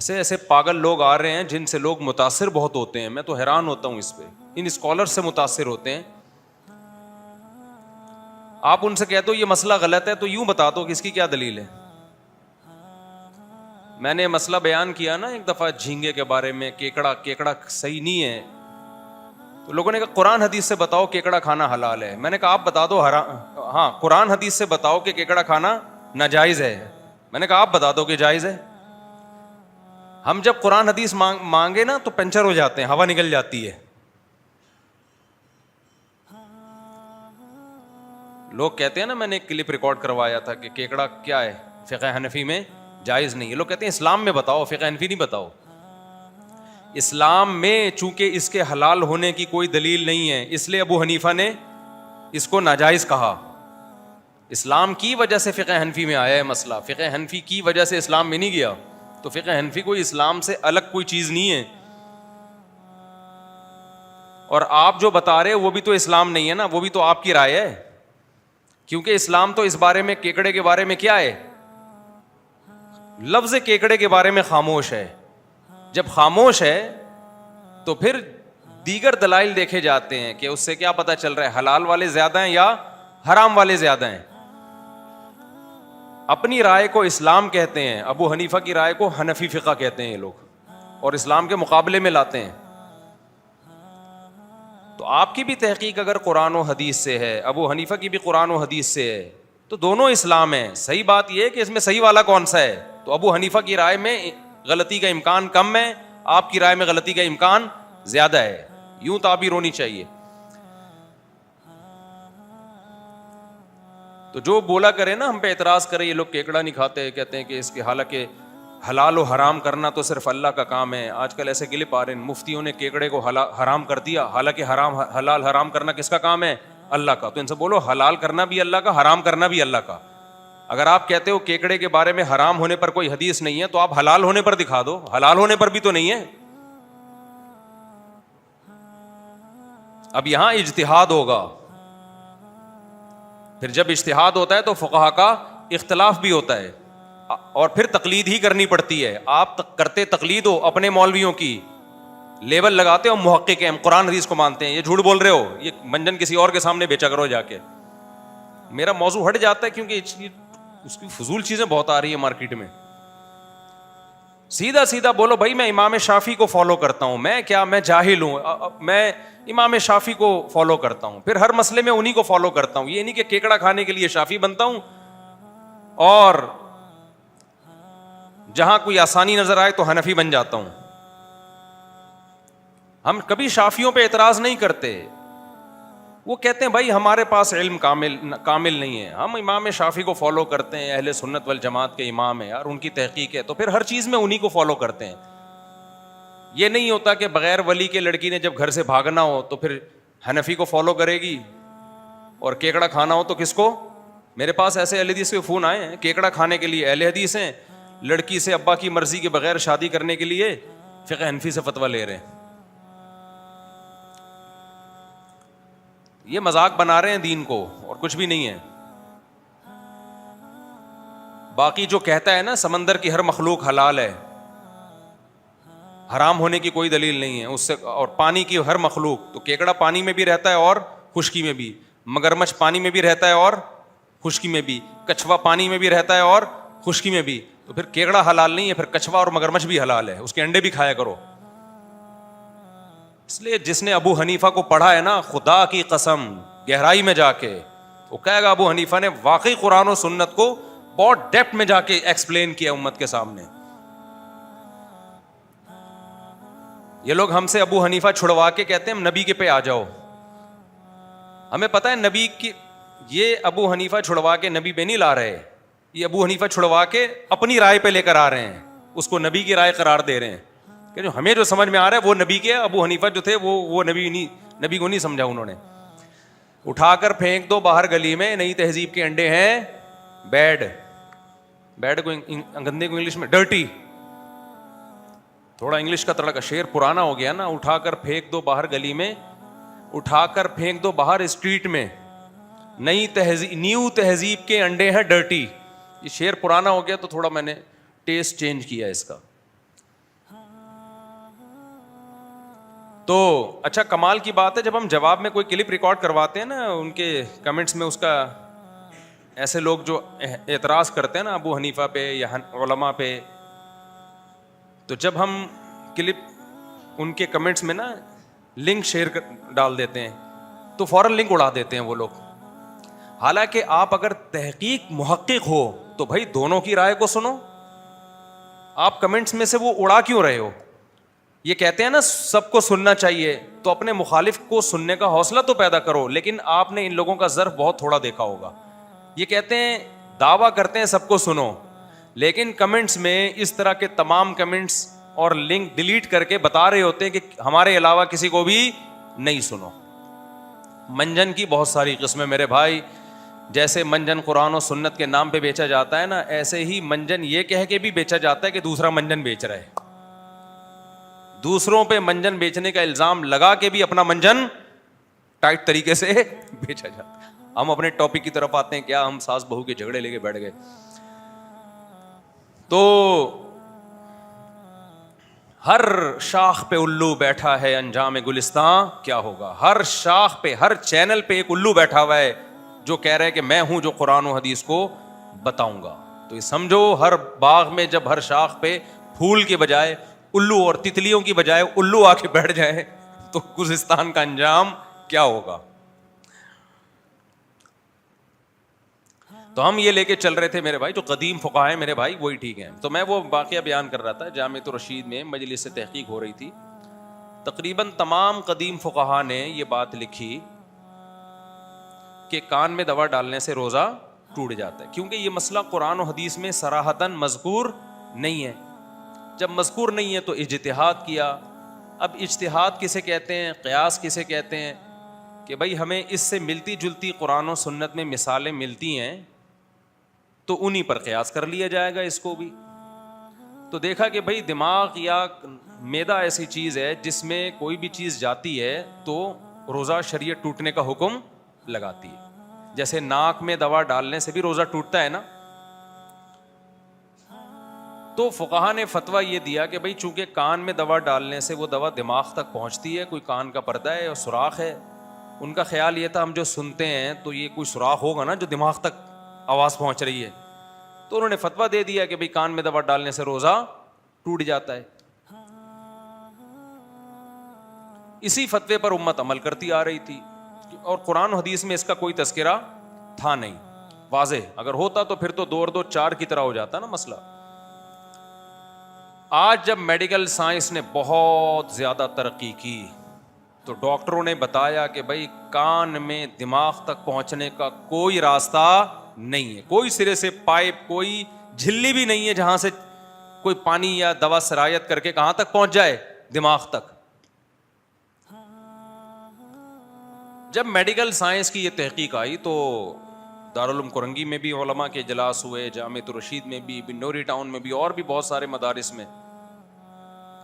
ایسے ایسے پاگل لوگ آ رہے ہیں جن سے لوگ متاثر بہت ہوتے ہیں. میں تو حیران ہوتا ہوں اس پہ, ان اسکالر سے متاثر ہوتے ہیں. آپ ان سے کہتے ہو یہ مسئلہ غلط ہے تو یوں بتا دو کہ اس کی کیا دلیل ہے. میں نے مسئلہ بیان کیا نا ایک دفعہ جھینگے کے بارے میں, کیکڑا صحیح نہیں ہے, تو لوگوں نے کہا قرآن حدیث سے بتاؤ کیکڑا کھانا حلال ہے. میں نے کہا آپ بتا دو ہاں قرآن حدیث سے بتاؤ کہ کیکڑا کھانا ناجائز ہے. میں نے کہا آپ بتا دو کہ جائز ہے. ہم جب قرآن حدیث مانگے نا تو پنچر ہو جاتے ہیں, ہوا نکل جاتی ہے. لوگ کہتے ہیں نا, میں نے ایک کلپ ریکارڈ کروایا تھا کہ کیکڑا کیا ہے فقہ حنفی میں جائز نہیں ہے. لوگ کہتے ہیں اسلام میں بتاؤ, فقہ حنفی نہیں بتاؤ. اسلام میں چونکہ اس کے حلال ہونے کی کوئی دلیل نہیں ہے, اس لیے ابو حنیفہ نے اس کو ناجائز کہا. اسلام کی وجہ سے فقہ حنفی میں آیا ہے مسئلہ, فقہ حنفی کی وجہ سے اسلام میں نہیں گیا. تو فقہ حنفی کوئی اسلام سے الگ کوئی چیز نہیں ہے. اور آپ جو بتا رہے وہ بھی تو اسلام نہیں ہے نا, وہ بھی تو آپ کی رائے ہے. کیونکہ اسلام تو اس بارے میں, کیکڑے کے بارے میں کیا ہے, لفظ کیکڑے کے بارے میں خاموش ہے. جب خاموش ہے تو پھر دیگر دلائل دیکھے جاتے ہیں کہ اس سے کیا پتہ چل رہا ہے حلال والے زیادہ ہیں یا حرام والے زیادہ ہیں. اپنی رائے کو اسلام کہتے ہیں, ابو حنیفہ کی رائے کو حنفی فقہ کہتے ہیں یہ لوگ, اور اسلام کے مقابلے میں لاتے ہیں. تو آپ کی بھی تحقیق اگر قرآن و حدیث سے ہے, ابو حنیفہ کی بھی قرآن و حدیث سے ہے, تو دونوں اسلام ہیں. صحیح بات یہ ہے کہ اس میں صحیح والا کون سا ہے. تو ابو حنیفہ کی رائے میں غلطی کا امکان کم ہے, آپ کی رائے میں غلطی کا امکان زیادہ ہے. یوں تعبیر ہونی چاہیے. تو جو بولا کرے نا, ہم پہ اعتراض کرے یہ لوگ کیکڑا نہیں کھاتے, کہتے ہیں کہ اس کے حالانکہ حلال و حرام کرنا تو صرف اللہ کا کام ہے. آج کل ایسے کلپ آ رہے ہیں, مفتیوں نے کیکڑے کو حرام کر دیا, حالانکہ حلال حرام کرنا کس کا کام ہے, اللہ کا. تو ان سے بولو حلال کرنا بھی اللہ کا, حرام کرنا بھی اللہ کا. اگر آپ کہتے ہو کیکڑے کے بارے میں حرام ہونے پر کوئی حدیث نہیں ہے, تو آپ حلال ہونے پر دکھا دو, حلال ہونے پر بھی تو نہیں ہے. اب یہاں اجتہاد ہوگا, پھر جب اجتہاد ہوتا ہے تو فقہا کا اختلاف بھی ہوتا ہے, اور پھر تقلید ہی کرنی پڑتی ہے. آپ کرتے تقلید ہو اپنے مولویوں کی, لیبل لگاتے ہو محقق ہیں, ہم قرآن حدیث کو مانتے ہیں, یہ جھوٹ بول رہے ہو, یہ منجن کسی اور کے سامنے بیچا کرو جا کے. میرا موضوع ہٹ جاتا ہے کیونکہ اس کی فضول چیزیں بہت آ رہی ہیں مارکیٹ میں. سیدھا سیدھا بولو بھائی میں امام شافعی کو فالو کرتا ہوں, میں کیا, میں جاہل ہوں, میں امام شافعی کو فالو کرتا ہوں, پھر ہر مسئلے میں انہی کو فالو کرتا ہوں. یہ نہیں کہ کیکڑا کھانے کے لیے شافعی بنتا ہوں اور جہاں کوئی آسانی نظر آئے تو حنفی بن جاتا ہوں. ہم کبھی شافعیوں پہ اعتراض نہیں کرتے. وہ کہتے ہیں بھائی ہمارے پاس علم کامل نہیں ہے, ہم امام شافعی کو فالو کرتے ہیں, اہل سنت والجماعت کے امام ہیں یار, ان کی تحقیق ہے, تو پھر ہر چیز میں انہی کو فالو کرتے ہیں. یہ نہیں ہوتا کہ بغیر ولی کے لڑکی نے جب گھر سے بھاگنا ہو تو پھر حنفی کو فالو کرے گی, اور کیکڑا کھانا ہو تو کس کو. میرے پاس ایسے اہل حدیث کے فون آئے ہیں, کیکڑا کھانے کے لیے اہل حدیث ہیں, لڑکی سے ابا کی مرضی کے بغیر شادی کرنے کے لیے فقہ حنفی سے فتویٰ لے رہے ہیں. یہ مذاق بنا رہے ہیں دین کو, اور کچھ بھی نہیں ہے. باقی جو کہتا ہے نا سمندر کی ہر مخلوق حلال ہے, حرام ہونے کی کوئی دلیل نہیں ہے اس سے, اور پانی کی ہر مخلوق, تو کیکڑا پانی میں بھی رہتا ہے اور خشکی میں بھی, مگرمچھ پانی میں بھی رہتا ہے اور خشکی میں بھی, کچھوا پانی میں بھی رہتا ہے اور خشکی میں بھی, تو پھر کیکڑا حلال نہیں ہے, پھر کچھوا اور مگرمچھ بھی حلال ہے, اس کے انڈے بھی کھایا کرو. اس لیے جس نے ابو حنیفہ کو پڑھا ہے نا, خدا کی قسم گہرائی میں جا کے وہ کہے گا ابو حنیفہ نے واقعی قرآن و سنت کو بہت ڈیپتھ میں جا کے ایکسپلین کیا امت کے سامنے. یہ لوگ ہم سے ابو حنیفہ چھڑوا کے کہتے ہیں ہم نبی کے پہ آ جاؤ. ہمیں پتہ ہے نبی کی, یہ ابو حنیفہ چھڑوا کے نبی پہ نہیں لا رہے, یہ ابو حنیفہ چھڑوا کے اپنی رائے پہ لے کر آ رہے ہیں, اس کو نبی کی رائے قرار دے رہے ہیں کہ جو ہمیں جو سمجھ میں آ رہا ہے وہ نبی کے. ابو حنیفہ جو تھے وہ نبی کو نہیں سمجھا انہوں نے. اٹھا کر پھینک دو باہر گلی میں, نئی تہذیب کے انڈے ہیں بیڈ کو گندے کو انگلش میں ڈرٹی, تھوڑا انگلش کا تڑکا, شعر پرانا ہو گیا نا. اٹھا کر پھینک دو باہر گلی میں, اٹھا کر پھینک دو باہر اسٹریٹ میں, نیو تہذیب کے انڈے ہیں ڈرٹی. یہ شعر پرانا ہو گیا تو تھوڑا میں نے ٹیسٹ چینج کیا اس کا. تو اچھا کمال کی بات ہے، جب ہم جواب میں کوئی کلپ ریکارڈ کرواتے ہیں نا ان کے کمنٹس میں، اس کا ایسے لوگ جو اعتراض کرتے ہیں نا ابو حنیفہ پہ یا علماء پہ، تو جب ہم کلپ ان کے کمنٹس میں نا لنک شیئر ڈال دیتے ہیں تو فوراً لنک اڑا دیتے ہیں وہ لوگ. حالانکہ آپ اگر تحقیق محقق ہو تو بھائی دونوں کی رائے کو سنو. آپ کمنٹس میں سے وہ اڑا کیوں رہے ہو؟ یہ کہتے ہیں نا سب کو سننا چاہیے، تو اپنے مخالف کو سننے کا حوصلہ تو پیدا کرو. لیکن آپ نے ان لوگوں کا ظرف بہت تھوڑا دیکھا ہوگا. یہ کہتے ہیں دعویٰ کرتے ہیں سب کو سنو، لیکن کمنٹس میں اس طرح کے تمام کمنٹس اور لنک ڈیلیٹ کر کے بتا رہے ہوتے ہیں کہ ہمارے علاوہ کسی کو بھی نہیں سنو. منجن کی بہت ساری قسمیں میرے بھائی. جیسے منجن قرآن و سنت کے نام پہ بیچا جاتا ہے نا، ایسے ہی منجن یہ کہہ کے بھی بیچا جاتا ہے کہ دوسرا منجن بیچ رہا ہے. دوسروں پہ منجن بیچنے کا الزام لگا کے بھی اپنا منجن ٹائٹ طریقے سے بیچا جاتا ہے. ہم اپنے ٹاپک کی طرف آتے ہیں. کیا ہم ساس بہو کے جھگڑے لے کے بیٹھ گئے؟ تو ہر شاخ پہ الو بیٹھا ہے، انجام گلستان کیا ہوگا. ہر شاخ پہ، ہر چینل پہ ایک الو بیٹھا ہوا ہے جو کہہ رہا ہے کہ میں ہوں جو قرآن و حدیث کو بتاؤں گا. تو یہ سمجھو ہر باغ میں جب ہر شاخ پہ پھول کے بجائے الو اور تتلیوں کی بجائے الو آ کے بیٹھ جائے تو گلستان کا انجام کیا ہوگا. تو ہم یہ لے کے چل رہے تھے میرے بھائی، جو قدیم فقہاء ہیں میرے بھائی وہی ٹھیک ہیں. تو میں وہ واقعہ بیان کر رہا تھا، جامعۃ الرشید میں مجلس سے تحقیق ہو رہی تھی. تقریباً تمام قدیم فقہاء نے یہ بات لکھی کہ کان میں دوا ڈالنے سے روزہ ٹوٹ جاتا ہے، کیونکہ یہ مسئلہ قرآن و حدیث میں صراحتاً مذکور نہیں ہے. جب مذکور نہیں ہے تو اجتہاد کیا. اب اجتہاد کسے کہتے ہیں، قیاس کسے کہتے ہیں، کہ بھائی ہمیں اس سے ملتی جلتی قرآن و سنت میں مثالیں ملتی ہیں تو انہی پر قیاس کر لیا جائے گا اس کو بھی. تو دیکھا کہ بھائی دماغ یا معدہ ایسی چیز ہے جس میں کوئی بھی چیز جاتی ہے تو روزہ شریعت ٹوٹنے کا حکم لگاتی ہے. جیسے ناک میں دوا ڈالنے سے بھی روزہ ٹوٹتا ہے نا. تو فقہا نے فتویٰ یہ دیا کہ بھائی چونکہ کان میں دوا ڈالنے سے وہ دوا دماغ تک پہنچتی ہے، کوئی کان کا پردہ ہے اور سوراخ ہے. ان کا خیال یہ تھا ہم جو سنتے ہیں تو یہ کوئی سوراخ ہوگا نا جو دماغ تک آواز پہنچ رہی ہے. تو انہوں نے فتویٰ دے دیا کہ بھائی کان میں دوا ڈالنے سے روزہ ٹوٹ جاتا ہے. اسی فتوے پر امت عمل کرتی آ رہی تھی اور قرآن و حدیث میں اس کا کوئی تذکرہ تھا نہیں واضح. اگر ہوتا تو پھر تو 2 اور 2 4 کی طرح ہو جاتا نا مسئلہ. آج جب میڈیکل سائنس نے بہت زیادہ ترقی کی تو ڈاکٹروں نے بتایا کہ بھائی کان میں دماغ تک پہنچنے کا کوئی راستہ نہیں ہے، کوئی سرے سے پائپ، کوئی جھلی بھی نہیں ہے جہاں سے کوئی پانی یا دوا سرایت کر کے کہاں تک پہنچ جائے، دماغ تک. جب میڈیکل سائنس کی یہ تحقیق آئی تو دارالعلوم کرنگی میں بھی علماء کے اجلاس ہوئے، جامعۃ الرشید میں بھی، بنوری ٹاؤن میں بھی، اور بھی بہت سارے مدارس میں،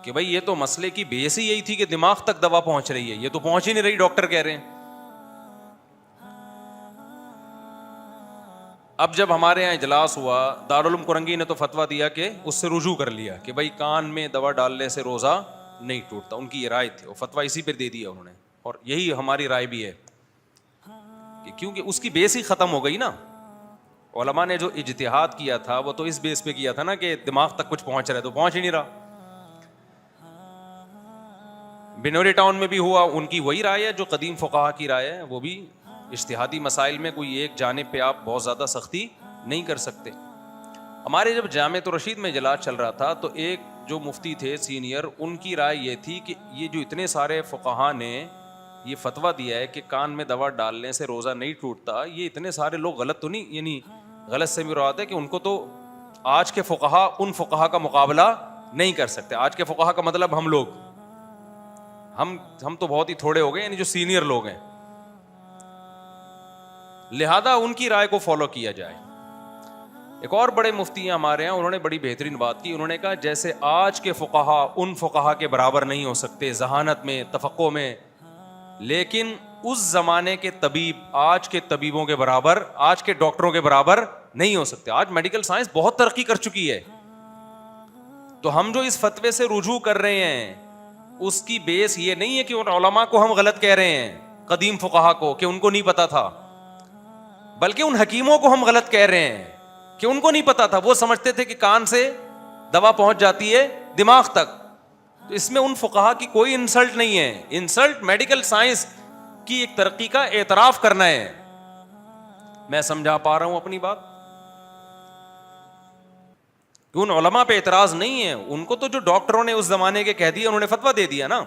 کہ بھائی یہ تو مسئلے کی بیس ہی یہی تھی کہ دماغ تک دوا پہنچ رہی ہے، یہ تو پہنچ ہی نہیں رہی، ڈاکٹر کہہ رہے ہیں. اب جب ہمارے یہاں اجلاس ہوا دارالعلوم کرنگی نے تو فتویٰ دیا کہ اس سے رجوع کر لیا کہ بھائی کان میں دوا ڈالنے سے روزہ نہیں ٹوٹتا. ان کی یہ رائے تھی، وہ فتویٰ اسی پہ دے دیا انہوں نے، اور یہی ہماری رائے بھی ہے کہ کیونکہ اس کی بیس ہی ختم ہو گئی نا. علماء نے جو اجتہاد کیا تھا وہ تو اس بیس پہ کیا تھا نا کہ دماغ تک کچھ پہنچ رہا ہے، تو پہنچ ہی نہیں رہا. بنوری ٹاؤن میں بھی ہوا، ان کی وہی رائے ہے جو قدیم فقہا کی رائے ہے. وہ بھی اجتہادی مسائل میں کوئی ایک جانب پہ آپ بہت زیادہ سختی نہیں کر سکتے. ہمارے جب جامعۃ الرشید میں اجلاس چل رہا تھا تو ایک جو مفتی تھے سینئر، ان کی رائے یہ تھی کہ یہ جو اتنے سارے فقہا نے یہ فتویٰ دیا ہے کہ کان میں دوا ڈالنے سے روزہ نہیں ٹوٹتا، یہ اتنے سارے لوگ غلط تو نہیں، یعنی غلط سے مراد ہے کہ ان کو تو آج کے فقہا ان فقہا کا مقابلہ نہیں کر سکتے. آج کے فقہا کا مطلب ہم لوگ، ہم تو بہت ہی تھوڑے ہو گئے، یعنی جو سینئر لوگ ہیں، لہذا ان کی رائے کو فالو کیا جائے. ایک اور بڑے مفتی ہیں ہمارے ہیں، انہوں نے بڑی بہترین بات کی. انہوں نے کہا جیسے آج کے فقہا ان فقہا کے برابر نہیں ہو سکتے ذہانت میں، تفقہ میں، لیکن اس زمانے کے طبیب آج کے طبیبوں کے برابر، آج کے ڈاکٹروں کے برابر نہیں ہو سکتے. آج میڈیکل سائنس بہت ترقی کر چکی ہے، تو ہم جو اس فتوے سے رجوع کر رہے ہیں اس کی بیس یہ نہیں ہے کہ ان علماء کو ہم غلط کہہ رہے ہیں، قدیم فقہا کو، کہ ان کو نہیں پتا تھا، بلکہ ان حکیموں کو ہم غلط کہہ رہے ہیں کہ ان کو نہیں پتا تھا، وہ سمجھتے تھے کہ کان سے دوا پہنچ جاتی ہے دماغ تک. تو اس میں ان فقہا کی کوئی انسلٹ نہیں ہے. انسلٹ میڈیکل سائنس کی ایک ترقی کا اعتراف کرنا ہے. میں سمجھا پا رہا ہوں اپنی بات؟ ان علماء پہ اعتراض نہیں ہے، ان کو تو جو ڈاکٹروں نے اس زمانے کے کہہ دیا انہوں نے فتویٰ دے دیا نا.